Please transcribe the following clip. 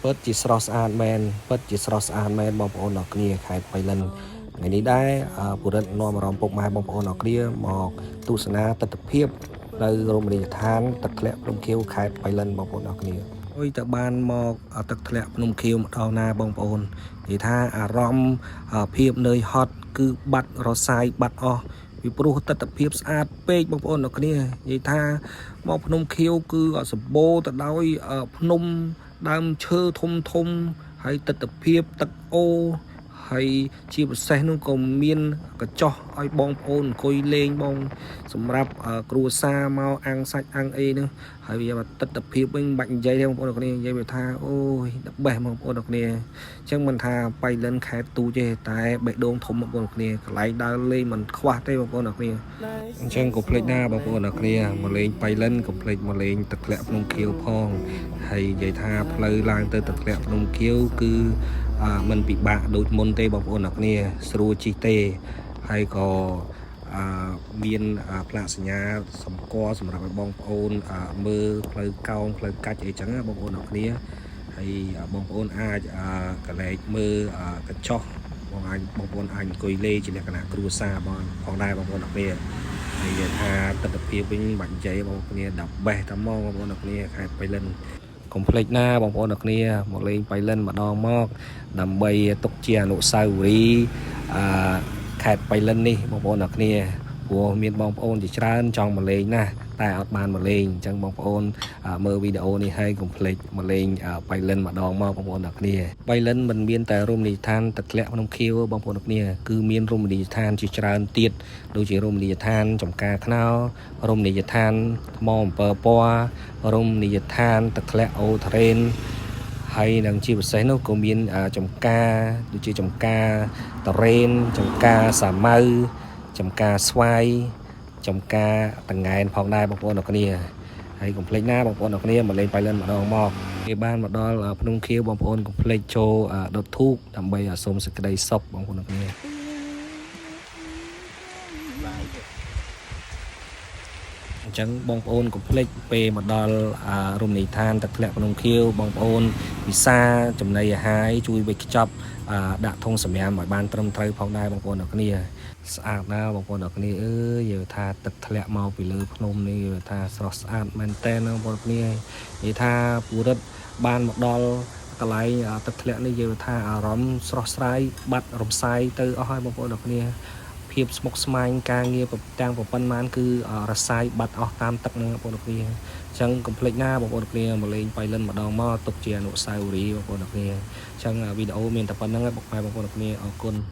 เปิดจิตรอสอาร์แมนเปิดจิตรอสอาร์แมนบางปอนออกเนี่ยขายไปลันไงนี้ได้ผู้รัฐนอมรอมปกไม้บางปอนออกเนี่ยหมอกตุสนาตัดเพียบในโรงเรียนทานตัดแหลปลงเคียวขายไปลันบางปอนออกเนี่ยโอ้ยแต่บ้านหมอกตัดแหลปลงเคียวมาเอาหน้าบางปอนที่ท่าอารมณ์เพียบเนยฮอตคือบัตรรอไซบัตรอ๋อวิปรุตัดเพียบสะอาดเป๊กบางปอนออกเนี่ยที่ท่าหมอกพนมเคียวคือสมโบแต่ดอยพนมដើមឈើធំធំហើយទិដ្ឋភាពទឹកអូហើយជាពិសេសនោះក៏មានកញ្ចក់ឲ្យបងប្អូនអង្គុយលេងបងសម្រាប់គ្រួសារមកអាំងសាច់អាំងអីនោះហើយវាទិដ្ឋភាពវិញបាច់និយាយទេបងប្អូនអរគ្នានិយាយវាថាអូយដល់បេះបងប្អូនអរគ្នាអញ្ចឹងមិនថាបៃលិនខេត្តទូទេតែបេះដូងធំបងប្អូនអរគ្នាកន្លែងដើរលេងមិនខ្វះទេបងប្អូនអរគ្នាអញ្ចឹងកុំភ្លេចណាបងប្អូនអរគ្នាមកលេងបៃលិនកុំភ្លេចមកលេងទឹកធ្លាក់ភ្នំខៀវផងហើយនិយាយថាផ្លូវឡើងទៅទឹកធ្លាក់ភ្នំខៀវគឺมันពិបាកដូចមុនទេបងប្អូនអរគ្នាស្រួលជិះទេហើយក៏មានផ្លាកសញ្ញាសម្គាល់សម្រាប់ឲ្យបងប្អូនមើលផ្លូវកោងផ្លូវកាច់អីចឹងបងប្អូនអរគ្នាហើយបងប្អូនអាចកលែកមើលកញ្ចក់បងប្អូនអាចអង្គុយលេងជាលក្ខណៈគ្រួសារផងដែរបងប្អូនអរគ្នាហើយនិយាយថាទិដ្ឋភាពវិញបាច់និយាយបងប្អូនដល់បេះតែមកបងប្អូនអរគ្នាខេត្តបៃលិនកុំភ្លេចណាបងប្អូនអរគ្នាមកលេងបៃលិនម្ដងមកដើម្បីទុកជាអនុស្សាវរីយ៍ខេត្តបៃលិននេះបងប្អូនអរគ្នាព្រោះមានបងប្អូនជាច្រើនចង់មកលេងណាតែអត់បានមកលេងអញ្ចឹងបងប្អូនមើលវីដេអូនេះហើយកុំភ្លេចមកលេងបៃលិនម្ដងមកបងប្អូនអរគ្នាបៃលិនមិនមានតែរមណីយដ្ឋានទឹកធ្លាក់ភ្នំខៀវបងប្អូនអរគ្នាគឺមានរមណីយដ្ឋានជាច្រើនទៀតដូចជារមណីយដ្ឋានចំការខ្នោរមណីយដ្ឋានថ្មអំពើពណ៌រមណីយដ្ឋានទឹកធ្លាក់អូថរ៉េនហើយនឹងជាពិសេសនោះក៏មានចំការដូចជាចំការតរ៉េនចំការសាម៉ៅចំការស្វាយចំការតង្កែនផងដែរបងប្អូនអរគ្នាហើយកុំភ្លេចណាបងប្អូនអរគ្នាមកលេងបៃលិនម្ដងមកគេបានមកដល់ភ្នំខៀវបងប្អូនកុំភ្លេចចូលដុតធូបដើម្បីសូមសេចក្តីសុខបងប្អូនអរគ្នាអញ្ចឹងបងប្អូនកុំភ្លេចពេលមកដល់រមណីយដ្ឋានទឹកធ្លាក់ភ្នំខៀវបងប្អូនពិសាចំណីអាហារជួយវេចខ្ចប់ដាក់ធុងសម្រាមឲ្យបានត្រឹមត្រូវផងដែរបងប្អូនអរគ្នាស្អាតណាស់បងប្អូនអរគ្នាអើយនិយាយថាទឹកធ្លាក់មកពីលើភ្នំនេះនិយាយថាស្រស់ស្អាតមែនតើបងប្អូនអរគ្នានិយាយថាពុរិទ្ធបានមកដល់កន្លែងទឹកធ្លាក់នេះនិយាយថាអារម្មណ៍ស្រស់ស្រាយបាត់រំសាយទៅអស់ហើយបងប្អូនអរគ្នាភាពស្មុគស្មាញការងារទាំងប៉ុណ្ណាគឺរសាយបាត់អស់តាមទឹកហ្នឹងបងប្អូនអរគ្នាអញ្ចឹងកុំភ្លេចណាបងប្អូនអរគ្នាមកលេងបៃលិនម្ដងមកទុកជាអនុស្សាវរីយ៍បងប្អូនអរគ្នាអញ្ចឹងវីដេអូមានតែប៉ុណ្្នឹងបងប្អូនអរគ្នាអរគុណ